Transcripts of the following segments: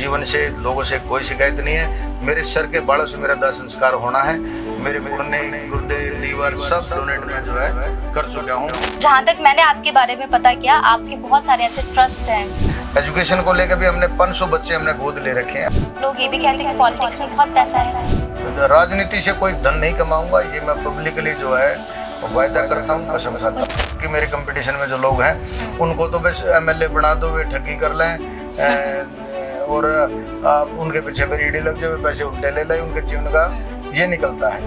जीवन से, लोगों से कोई शिकायत नहीं है। मेरे सर के बालों से मेरा दाह संस्कार होना है। मेरे गुर्दे, लीवर सब डोनेट में जो है कर चुका हूँ। जहाँ तक मैंने आपके बारे में पता किया, आपके बहुत सारे ऐसे ट्रस्ट हैं। एजुकेशन को लेकर भी हमने 500 बच्चे हमने गोद ले रखे हैं। लोग ये भी कहते हैं कि पॉलिटिक्स में बहुत पैसा है। राजनीति से कोई धन नहीं कमाऊंगा, ये मैं पब्लिकली जो है वायदा करता हूँ, कसम खाता हूँ कि मेरे कंपटीशन में जो लोग हैं उनको तो बस एमएलए बना दो, वे ठगी कर लें और उनके पीछे फिर ईडी लग जाए, पैसे उल्टे ले लें, उनके जीवन का ये निकलता है।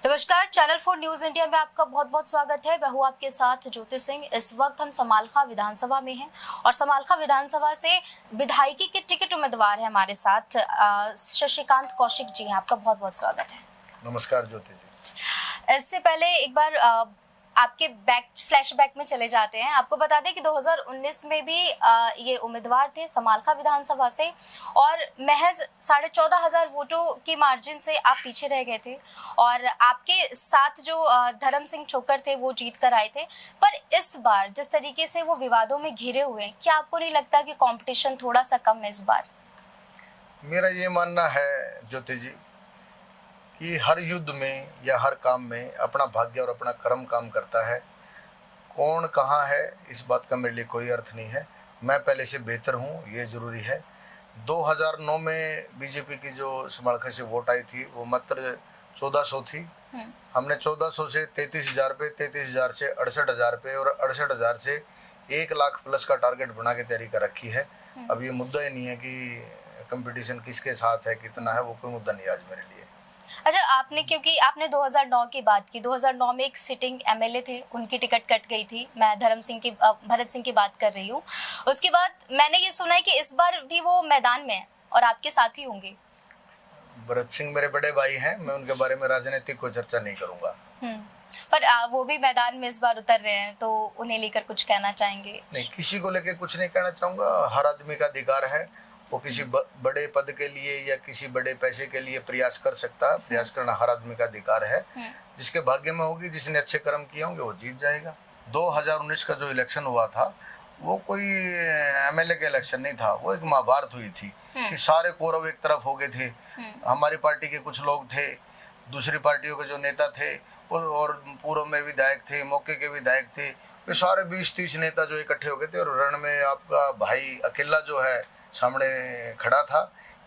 नमस्कार, चैनल 4 न्यूज इंडिया में आपका बहुत बहुत स्वागत है। मैं हूँ आपके साथ ज्योति सिंह। इस वक्त हम समालखा विधानसभा में हैं और समालखा विधानसभा से विधायकी के टिकट उम्मीदवार है हमारे साथ शशिकांत कौशिक जी हैं। आपका बहुत बहुत स्वागत है। नमस्कार ज्योति जी। इससे पहले एक बार आपके फ्लैशबैक में चले जाते हैं। आपको बता दें कि 2019 में भी ये उम्मीदवार थे समालखा विधानसभा से और महज 14,500 वोटों की मार्जिन से आप पीछे रह गए थे और आपके साथ जो धर्म सिंह छोकर थे वो जीत कर आए थे। पर इस बार जिस तरीके से वो विवादों में घिरे हुए हैं, क्या आपको नहीं लगता कि कंपटीशन थोड़ा सा कम है इस बार? मेरा ये मानना है ज्योति जी कि हर युद्ध में या हर काम में अपना भाग्य और अपना कर्म काम करता है। कौन कहाँ है इस बात का मेरे लिए कोई अर्थ नहीं है। मैं पहले से बेहतर हूँ, ये ज़रूरी है। 2009 में बीजेपी की जो समालखा से वोट आई थी वो मात्र 1400 थी। हमने 1400 से 33,000 पे, 33,000 से 68,000 पे और 68,000 से 1 लाख प्लस का टारगेट बना के तैयारी कर रखी है। अब ये मुद्दा ही नहीं है कि कंपटीशन किसके साथ है, कितना है, वो कोई मुद्दा नहीं आज मेरे लिए। अच्छा, क्योंकि आपने 2009 की बात की, 2009 में एक सिटिंग एमएलए थे, उनकी टिकट कट गई थी। मैं भरत सिंह की बात कर रही हूँ। उसके बाद मैंने ये सुना है कि इस बार भी वो मैदान में है और आपके साथ ही होंगे। भरत सिंह मेरे बड़े भाई हैं, मैं उनके बारे में राजनीतिक कोई चर्चा नहीं करूंगा। पर वो भी मैदान में इस बार उतर रहे हैं, तो उन्हें लेकर कुछ कहना चाहेंगे? नहीं, किसी को लेकर कुछ नहीं कहना चाहूंगा। हर आदमी का अधिकार है, वो किसी बड़े पद के लिए या किसी बड़े पैसे के लिए प्रयास कर सकता है। प्रयास करना हर आदमी का अधिकार है। जिसके भाग्य में होगी, जिसने अच्छे कर्म किए होंगे वो जीत जाएगा। 2019 का जो इलेक्शन हुआ था वो कोई एमएलए का इलेक्शन नहीं था, वो एक महाभारत हुई थी कि सारे कौरव एक तरफ हो गए थे। हमारी पार्टी के कुछ लोग थे, दूसरी पार्टियों के जो नेता थे और पूर्व में विधायक थे, मौके के विधायक थे, ये सारे 20-30 नेता जो इकट्ठे हो गए थे और रण में आपका भाई अकेला जो है सामने खड़ा था,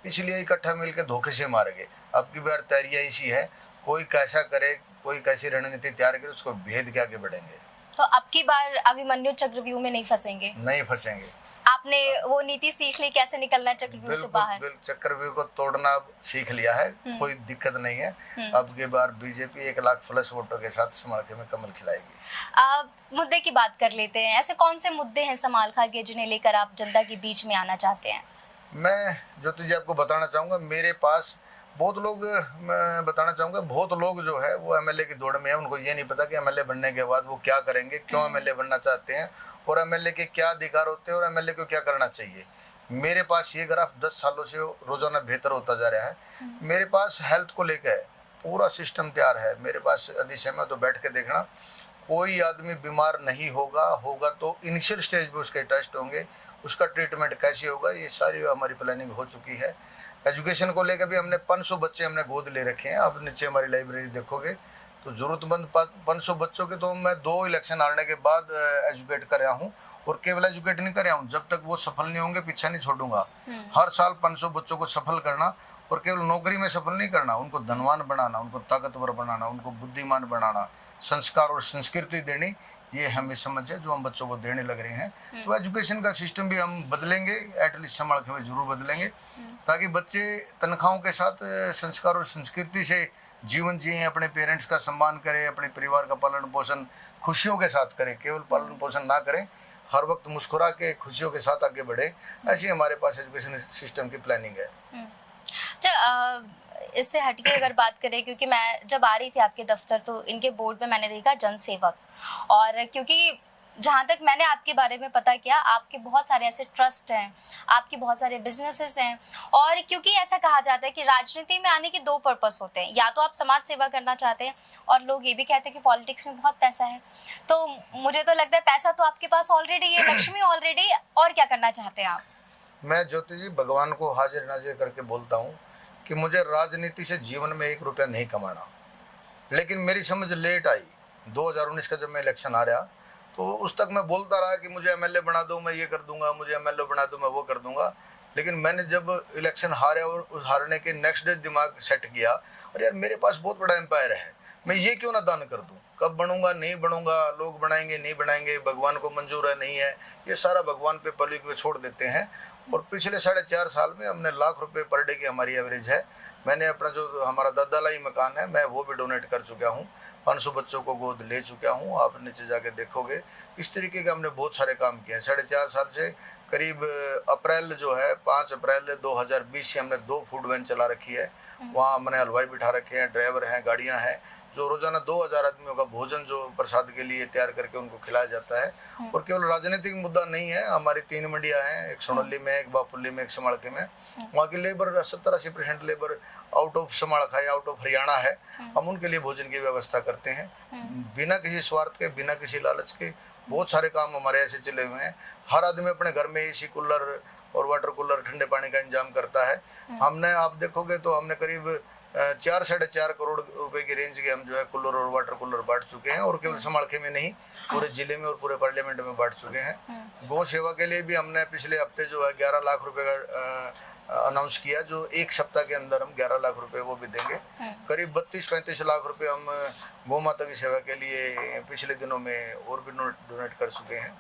इसलिए इकट्ठा मिलकर धोखे से मार गए। अब की बार तैयारी ऐसी है, कोई कैसा करे, कोई कैसी रणनीति तैयार करे, उसको भेद के आगे बढ़ेंगे। तो अब की बार अभिमन्यु चक्रव्यूह में नहीं फंसेंगे? नहीं फंसेंगे। आपने वो नीति सीख ली कैसे निकलना है चक्रव्यूह से बाहर? चक्रव्यूह को तोड़ना सीख लिया है, कोई दिक्कत नहीं है। अब की बार बीजेपी 1 लाख प्लस वोटों के साथ समालखा में कमल खिलाएगी। मुद्दे की बात कर लेते हैं। ऐसे कौन से मुद्दे हैं समालखा के जिन्हें लेकर आप जनता के बीच में आना चाहते हैं? मैं ज्योति जी आपको बताना चाहूँगा, मेरे पास बहुत लोग, मैं बताना चाहूँगा बहुत लोग जो है वो एमएलए की दौड़ में है। उनको ये नहीं पता कि एमएलए बनने के बाद वो क्या करेंगे, क्यों एमएलए बनना चाहते हैं और एमएलए के क्या अधिकार होते हैं और एमएलए को क्या करना चाहिए। मेरे पास ये ग्राफ 10 सालों से रोजाना बेहतर होता जा रहा है। मेरे पास हेल्थ को लेकर पूरा सिस्टम तैयार है। मेरे पास यदि समय तो बैठ के देखना, कोई आदमी बीमार नहीं होगा तो इनिशियल स्टेज पे उसके टेस्ट होंगे, उसका ट्रीटमेंट कैसे होगा, ये सारी हमारी प्लानिंग हो चुकी है। एजुकेशन को लेकर भी हमने 500 बच्चे हमने गोद ले रखे हैं। आप नीचे हमारी लाइब्रेरी देखोगे तो जरूरतमंद 500 बच्चों के तो मैं 2 इलेक्शन हारने के बाद एजुकेट कर रहा हूँ और केवल एजुकेट नहीं कर रहा हूँ, जब तक वो सफल नहीं होंगे पीछा नहीं छोड़ूंगा। हर साल 500 बच्चों को सफल करना और केवल नौकरी में सफल नहीं करना, उनको धनवान बनाना, उनको ताकतवर बनाना, उनको बुद्धिमान बनाना, संस्कार और संस्कृति देनी, ये हमें समझ है जो हम बच्चों को देने लग रहे हैं। तो एजुकेशन का सिस्टम भी हम बदलेंगे, एटलीस्ट समालखा में जरूर बदलेंगे, ताकि बच्चे तनख्वाहों के साथ संस्कार और संस्कृति से जीवन जिए, अपने पेरेंट्स का सम्मान करें, अपने परिवार का पालन पोषण खुशियों के साथ करें, केवल पालन पोषण ना करें, हर वक्त मुस्कुरा के खुशियों के साथ आगे बढ़े। ऐसी हमारे पास एजुकेशन सिस्टम की प्लानिंग है। इससे हटके अगर बात करें, क्योंकि मैं जब आ रही थी आपके दफ्तर तो इनके बोर्ड पे मैंने देखा जनसेवक, और क्योंकि जहाँ तक मैंने आपके बारे में पता किया, आपके बहुत सारे ऐसे ट्रस्ट हैं, आपके बहुत सारे बिजनेसेस हैं, और क्योंकि ऐसा कहा जाता है कि राजनीति में आने के दो पर्पस होते हैं, या तो आप समाज सेवा करना चाहते हैं, और लोग ये भी कहते हैं कि पॉलिटिक्स में बहुत पैसा है। तो मुझे तो लगता है पैसा तो आपके पास ऑलरेडी है, लक्ष्मी ऑलरेडी, और क्या करना चाहते हैं आप? मैं ज्योति जी भगवान को हाजिर नाजिर करके बोलता हूँ कि मुझे राजनीति से जीवन में 1 रुपया नहीं कमाना, लेकिन मेरी समझ लेट आई। 2019 का जब मैं इलेक्शन आ रहा तो उस तक मैं बोलता रहा कि मुझे एमएलए बना दो, मैं ये कर दूंगा, मुझे एमएलए बना दो, मैं वो कर दूंगा। लेकिन मैंने जब इलेक्शन हारा और उस हारने के नेक्स्ट डे दिमाग सेट किया, और यार मेरे पास बहुत बड़ा एम्पायर है, मैं ये क्यों ना दान कर दूं। कब बनूंगा नहीं बनूंगा, लोग बनाएंगे नहीं बनाएंगे, भगवान को मंजूर है नहीं है, ये सारा भगवान पे पब्लिक पे छोड़ देते हैं। और पिछले 4.5 साल में हमने लाख रुपए पर डे की हमारी एवरेज है। मैंने अपना जो हमारा दद्दालाई मकान है मैं वो भी डोनेट कर चुका हूँ, 500 बच्चों को गोद ले चुका हूँ। आप नीचे जाके देखोगे इस तरीके के हमने बहुत सारे काम किए हैं। 4.5 साल से करीब अप्रैल जो है 5 अप्रैल 2020 से हमने 2 फूड वैन चला रखी है। वहाँ हमने हलवाई बिठा रखे हैं, ड्राइवर हैं, गाड़ियाँ हैं, जो रोजाना 2000 आदमियों का भोजन जो प्रसाद के लिए तैयार करके उनको खिलाया जाता है। और केवल राजनीतिक मुद्दा नहीं है, हमारी 3 मंडियाँ हैं, एक सोनली में, एक बापुल्ली में, एक समालके में। वहाँ की labour 70-80% labour out of Samalkha है, आउट ऑफ हरियाणा है। हम उनके लिए भोजन की व्यवस्था करते हैं बिना किसी स्वार्थ के, बिना किसी लालच के। बहुत सारे काम हमारे ऐसे चले हुए हैं। हर आदमी अपने घर में एसी कूलर और वाटर कूलर, ठंडे पानी का इंतजाम करता है। हमने, आप देखोगे तो हमने करीब 4-4.5 करोड़ रुपए की रेंज के हम जो है कूलर और वाटर कूलर बांट चुके हैं, और केवल समालखे में नहीं पूरे जिले में और पूरे पार्लियामेंट में बांट चुके हैं। गौ सेवा के लिए भी हमने पिछले हफ्ते जो है 11 लाख रुपए का अनाउंस किया, जो 1 सप्ताह के अंदर हम 11 लाख रुपए वो भी देंगे। करीब 32-35 लाख रुपए हम गौ माता की सेवा के लिए पिछले दिनों में और भी डोनेट कर चुके हैं।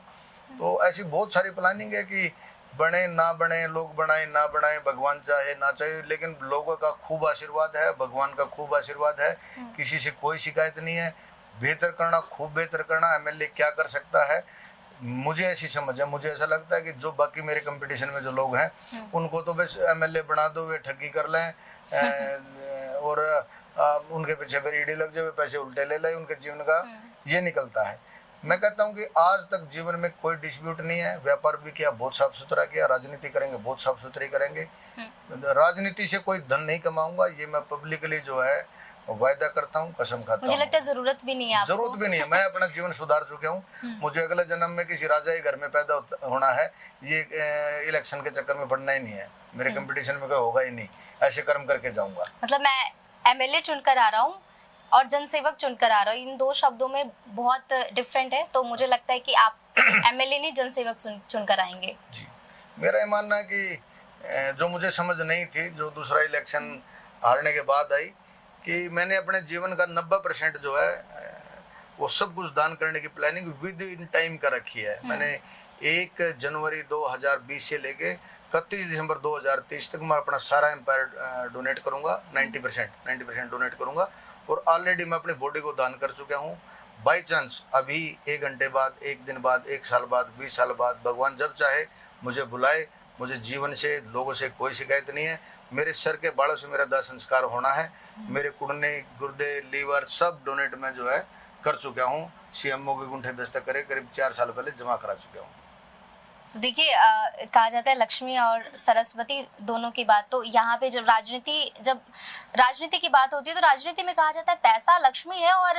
तो ऐसी बहुत सारी प्लानिंग है कि बने ना बने, लोग बनाए ना बनाए, भगवान चाहे ना चाहे, लेकिन लोगों का खूब आशीर्वाद है, भगवान का खूब आशीर्वाद है। किसी से कोई शिकायत नहीं है। बेहतर करना, खूब बेहतर करना। एमएलए क्या कर सकता है, मुझे ऐसी समझ है, मुझे ऐसा लगता है कि जो बाकी मेरे कंपटीशन में जो लोग हैं उनको तो बस एमएलए बना दो, वे ठगी कर लें और उनके पीछे फिर ईडी लग जाए, पैसे उल्टे ले लें, उनके जीवन का ये निकलता है। मैं कहता हूँ कि आज तक जीवन में कोई डिस्प्यूट नहीं है। व्यापार भी किया, बहुत साफ सुथरा किया, राजनीति करेंगे बहुत साफ सुथरी करेंगे। राजनीति से कोई धन नहीं कमाऊंगा, ये मैं पब्लिकली जो है वायदा करता हूँ, कसम खाता हूँ। मुझे लगता है जरूरत भी नहीं है आपको। जरूरत भी नहीं है, मैं अपना जीवन सुधार चुका हूँ। मुझे अगले जन्म में किसी राजा के घर में पैदा होना है, ये इलेक्शन के चक्कर में पड़ना ही नहीं है। मेरे कंपटीशन में कोई होगा ही नहीं, ऐसे कर्म करके जाऊंगा। मतलब मैं एमएलए चुनकर आ रहा हूँ और जनसेवक चुनकर आ रहा हूँ, इन 2 शब्दों में बहुत डिफरेंट है। तो मुझे लगता है कि आप एमएलए नहीं जनसेवक चुनकर आएंगे। जी, मेरा ये मानना है कि जो मुझे समझ नहीं थी, जो दूसरा इलेक्शन हारने के बाद आई, कि मैंने अपने जीवन का 90% जो है वो सब कुछ दान करने की प्लानिंग विद इन टाइम कर रखी है। मैंने 1 जनवरी 2020 से लेके 31 दिसंबर 2023 तक मैं अपना सारा एम्पायर डोनेट करूंगा। 90% डोनेट करूंगा, और ऑलरेडी मैं अपनी बॉडी को दान कर चुका हूँ। बाई चांस अभी 1 घंटे बाद, 1 दिन बाद, 1 साल बाद, 20 साल बाद, भगवान जब चाहे मुझे बुलाए, मुझे जीवन से, लोगों से कोई शिकायत नहीं है। मेरे सर के बालों से मेरा दाह संस्कार होना है। मेरे कुड़ने, गुर्दे, लीवर सब डोनेट में जो है कर चुका हूँ। सीएमओ के गुंठे दस्तक करे करीब 4 साल पहले जमा करा चुका हूँ। तो देखिए, कहा जाता है लक्ष्मी और सरस्वती दोनों की बात, तो यहाँ पे जब राजनीति की बात होती है तो राजनीति में कहा जाता है पैसा लक्ष्मी है और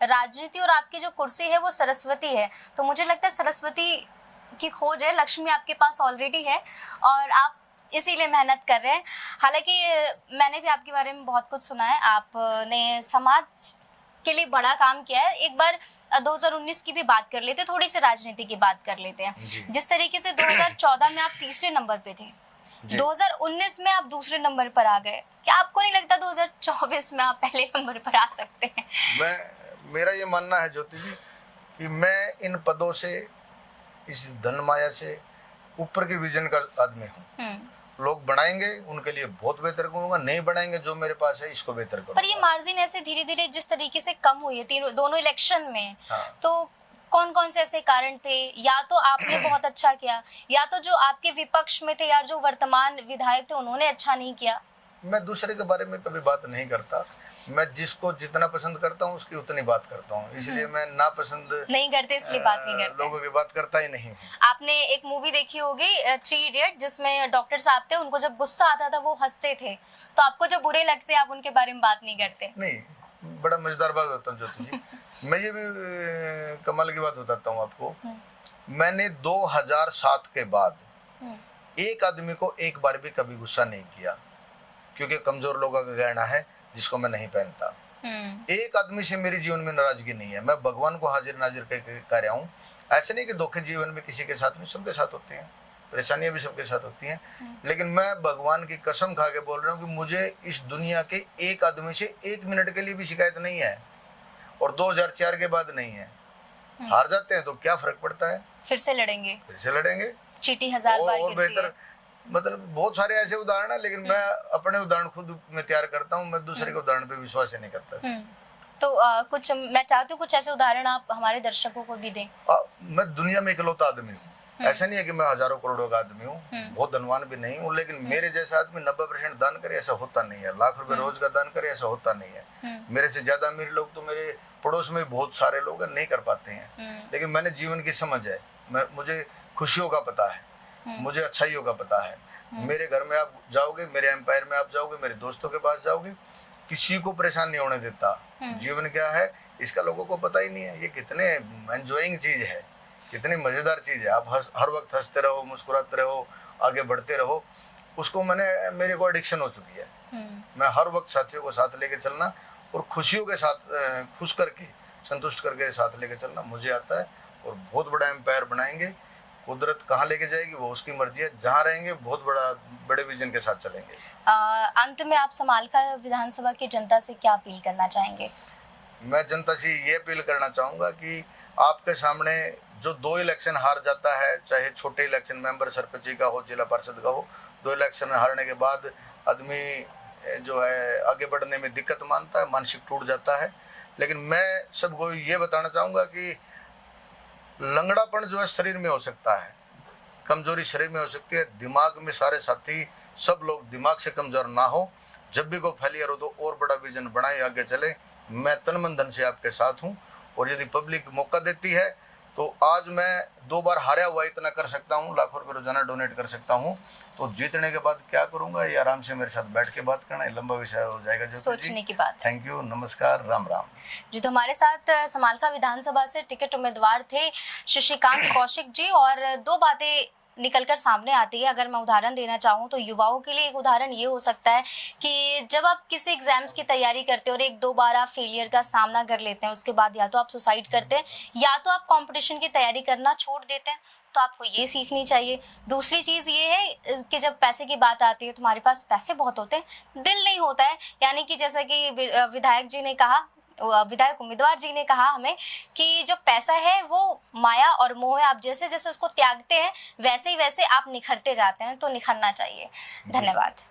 राजनीति और आपकी जो कुर्सी है वो सरस्वती है। तो मुझे लगता है सरस्वती की खोज है, लक्ष्मी आपके पास ऑलरेडी है और आप इसीलिए मेहनत कर रहे हैं। हालांकि मैंने भी आपके बारे में बहुत कुछ सुना है, आपने समाज के लिए बड़ा काम किया है। एक बार 2019 की भी बात कर लेते हैं, थोड़ी सी राजनीति की बात कर लेते हैं। जिस तरीके से 2014 में आप 3रे नंबर पे थे, 2019 में आप 2रे नंबर पर आ गए, क्या आपको नहीं लगता 2024 में आप पहले नंबर पर आ सकते हैं? मेरा ये मानना है ज्योति जी कि मैं इन पदों से, इस धन माया से ऊपर के विजन का आदमी हूँ। लोग बनाएंगे उनके लिए बहुत बेहतर करूंगा, नहीं बनाएंगे जो मेरे पास है इसको बेहतर करूंगा। पर ये मार्जिन ऐसे धीरे धीरे जिस तरीके से कम हुई है दोनों इलेक्शन में, तो कौन कौन से ऐसे कारण थे? या तो आपने बहुत अच्छा किया, या तो जो आपके विपक्ष में थे या जो वर्तमान विधायक थे उन्होंने अच्छा नहीं किया। मैं दूसरे के बारे में कभी बात नहीं करता। मैं जिसको जितना पसंद करता हूँ उसकी उतनी बात करता हूँ, इसलिए मैं ना पसंद नहीं करते इसलिए बात नहीं करते। लोगों की बात करता ही नहीं। आपने एक मूवी देखी होगी 3 इडियट, जिसमें डॉक्टर साहब थे, उनको जब गुस्सा आता था वो हंसते थे, तो आपको जब बुरे लगते आप उनके बारे में बात नहीं करते? नहीं, बड़ा मजेदार बात होता है ज्योति जी। मैं ये भी कमाल की बात बताता हूँ आपको। मैंने 2007 के बाद एक आदमी को एक बार भी कभी गुस्सा नहीं किया, क्योंकि कमजोर लोगों का गहना है जिसको मैं नहीं पहनता। एक आदमी से मेरी जीवन में नाराजगी नहीं है। मैं भगवान को हाजिर नाजिर कर रहा हूँ। ऐसे नहीं कि धोखे जीवन में किसी के साथ नहीं, सबके साथ होते हैं, परेशानियां भी सबके साथ होती हैं, लेकिन मैं भगवान की कसम खा के बोल रहा हूँ कि मुझे इस दुनिया के एक आदमी से 1 मिनट के लिए भी शिकायत नहीं है, और 2004 के बाद नहीं है। हार जाते हैं तो क्या फर्क पड़ता है, फिर से लड़ेंगे, फिर से लड़ेंगे, चींटी 1000 बार और गिरती है। बेहतर। मतलब बहुत सारे ऐसे उदाहरण है, लेकिन मैं अपने उदाहरण खुद में तैयार करता हूँ, मैं दूसरे के उदाहरण पे विश्वास ही नहीं करता। तो कुछ मैं चाहती हूँ कुछ ऐसे उदाहरण आप हमारे दर्शकों को भी दें। मैं दुनिया में इकलौता आदमी हूँ। ऐसा नहीं है कि मैं हजारों करोड़ों का आदमी हूँ, बहुत धनवान भी नहीं हूँ, लेकिन मेरे जैसा आदमी 90% दान करे ऐसा होता नहीं है, लाख रुपए रोज का दान करे ऐसा होता नहीं है। मेरे से ज्यादा अमीर लोग तो मेरे पड़ोस में बहुत सारे लोग नहीं कर पाते हैं, लेकिन मैंने जीवन की समझ है, मुझे खुशियों का पता है, मुझे अच्छाइयों का पता है। मेरे घर में आप जाओगे, मेरे एम्पायर में आप जाओगे, मेरे दोस्तों के पास जाओगे, किसी को परेशान नहीं होने देता। जीवन क्या है इसका लोगों को पता ही नहीं है। ये कितने एंजॉइंग चीज है, कितनी मजेदार चीज है। आप हर वक्त हंसते रहो, मुस्कुराते रहो, आगे बढ़ते रहो। उसको मेरे को एडिक्शन हो चुकी है। मैं हर वक्त साथियों को साथ लेके चलना और खुशियों के साथ खुश करके, संतुष्ट करके साथ लेके चलना मुझे आता है, और बहुत बड़ा एम्पायर बनाएंगे। कुदरत कहाँ लेके जाएगी वो उसकी मर्जी है, जहाँ रहेंगे बहुत बड़े विजन के साथ चलेंगे। अंत में आप समालखा विधानसभा की जनता से क्या अपील करना चाहेंगे? मैं जनता से ये अपील करना चाहूँगा कि आपके सामने जो 2 इलेक्शन हार जाता है, चाहे छोटे इलेक्शन मेंबर सरपंच का हो, जिला पार्षद का हो, 2 इलेक्शन हारने के बाद आदमी जो है आगे बढ़ने में दिक्कत मानता है, मानसिक टूट जाता है। लेकिन मैं सबको ये बताना चाहूँगा कि लंगड़ापन जो है शरीर में हो सकता है, कमजोरी शरीर में हो सकती है, दिमाग में सारे साथी सब लोग दिमाग से कमजोर ना हो। जब भी कोई फेलियर हो तो और बड़ा विजन बनाए, आगे चले। मैं तन मन धन से आपके साथ हूँ, और यदि पब्लिक मौका देती है तो आज मैं 2 बार हारा हुआ इतना कर सकता हूँ, लाखों रुपए रोजाना डोनेट कर सकता हूँ। तो जीतने के बाद क्या करूंगा, ये आराम से मेरे साथ बैठ के बात करना, लंबा विषय हो जाएगा जो सोचने की बात। थैंक यू, नमस्कार, राम राम जी। तो हमारे साथ समालखा विधानसभा से टिकट उम्मीदवार थे शशिकांत कौशिक जी, और 2 बातें निकलकर सामने आती है। अगर मैं उदाहरण देना चाहूँ तो युवाओं के लिए एक उदाहरण ये हो सकता है कि जब आप किसी एग्जाम्स की तैयारी करते हो और 1-2 बार आप फेलियर का सामना कर लेते हैं, उसके बाद या तो आप सुसाइड करते हैं या तो आप कंपटीशन की तैयारी करना छोड़ देते हैं, तो आपको ये सीखनी चाहिए। दूसरी चीज़ ये है कि जब पैसे की बात आती है, तुम्हारे पास पैसे बहुत होते हैं, दिल नहीं होता है। यानी कि जैसा कि विधायक जी ने कहा, विधायक उम्मीदवार जी ने कहा हमें कि जो पैसा है वो माया और मोह है, आप जैसे जैसे उसको त्यागते हैं वैसे ही वैसे आप निखरते जाते हैं, तो निखरना चाहिए। धन्यवाद।